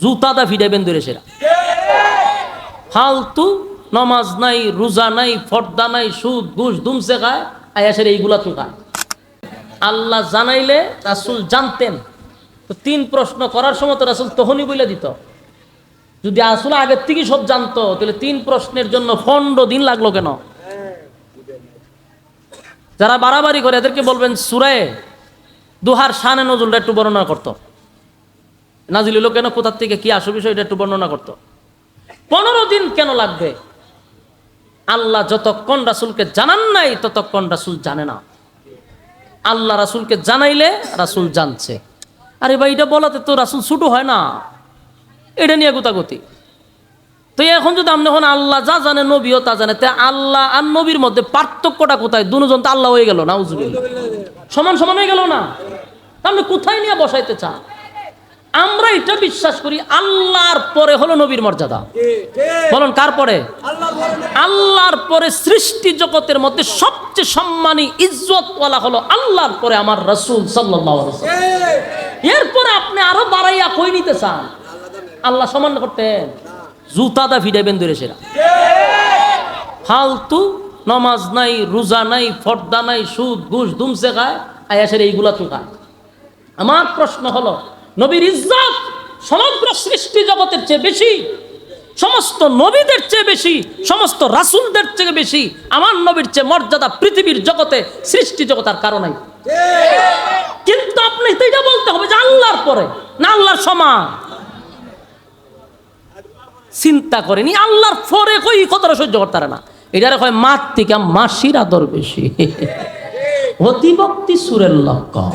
জুতাদা ফিডাইবেন ধরে সেরা ফালতু নমাজ নাই, রোজা নাই, ফর্দা নাই, সুদ ঘুষ দুমসে খায়, আয়াসের এইগুলা তো খায়। আল্লাহ জানাইলে রাসূল জানতেন, তো 3 প্রশ্ন করার সময় তো রাসূল তখনই বলে দিত। যদি আসলে আগের থেকে সব জানতো তাহলে 3 প্রশ্নের জন্য 15 দিন লাগলো কেন? যারা বাড়াবাড়ি করে এদেরকে বলবেন সূরা দুহার শানে নজুলটা একটু বর্ণনা করতো, নাজিল হলো কেন, কোথা থেকে কি আসল বিষয়, এটা একটু বর্ণনা করতো। 15 দিন কেন লাগবে? আল্লাহ যতক্ষণ রাসূলকে জানান নাই ততক্ষণ রাসূল জানে না। আল্লাহ রাসূলকে জানাইলে রাসূল জানছে। আরে ভাই, এটা বলাতে তো রাসূল ছোট হয় না, এটা নিয়ে গোতাগতি। তো এখন যদি আপনি এখন আল্লাহ যা জানে নবীও তা জানে, তা আল্লাহ আর নবীর মধ্যে পার্থক্যটা কোথায়? দুজন তো আল্লাহ হয়ে গেল, নাউজুবিল্লাহ, সমান সমান হয়ে গেল না? আপনি কোথায় নিয়ে বসাইতে চান? আমরা এটা বিশ্বাস করি আল্লাহর পরে হলো নবীর মর্যাদা। বলুন কার পরে? আল্লাহর পরে সৃষ্টি জগতের মধ্যে সবচেয়ে সম্মানী ইজ্জতওয়ালা হলো আল্লাহর পরে আমার রাসূল সাল্লাল্লাহু আলাইহি ওয়াসাল্লাম। এরপরে আপনি আরো বাড়াইয়া কই নিতে চান? আল্লাহ সমান করতেন? জুতাদা ফিডাইবেন ধরে সেরা ফালতু নমাজ নাই, রোজা নাই, ফর্দা নাই, সুদ ঘুষ দুমসে খায়, আয়াসের এইগুলা তো খায়। আমার প্রশ্ন হলো, নবীর ইজ্জত সমগ্র সৃষ্টি জগতের চেয়ে বেশি, সমস্ত নবীদের চেয়ে বেশি, সমস্ত রাসূলদের চেয়ে বেশি, আমার নবীর চেয়ে মর্যাদা পৃথিবীর জগতে, সৃষ্টি জগৎ আর কারো নাই। কিন্তু আপনি তো এটা বলতে হবে যে আল্লাহর পরে না আল্লাহর সমান। চিন্তা করেনি আল্লাহর পরে কই কতটা সহ্য করতে পারে না। এটারে কয় মার থেকে মাসির আদর বেশি, অতিভক্তি সুরের লক্ষণ।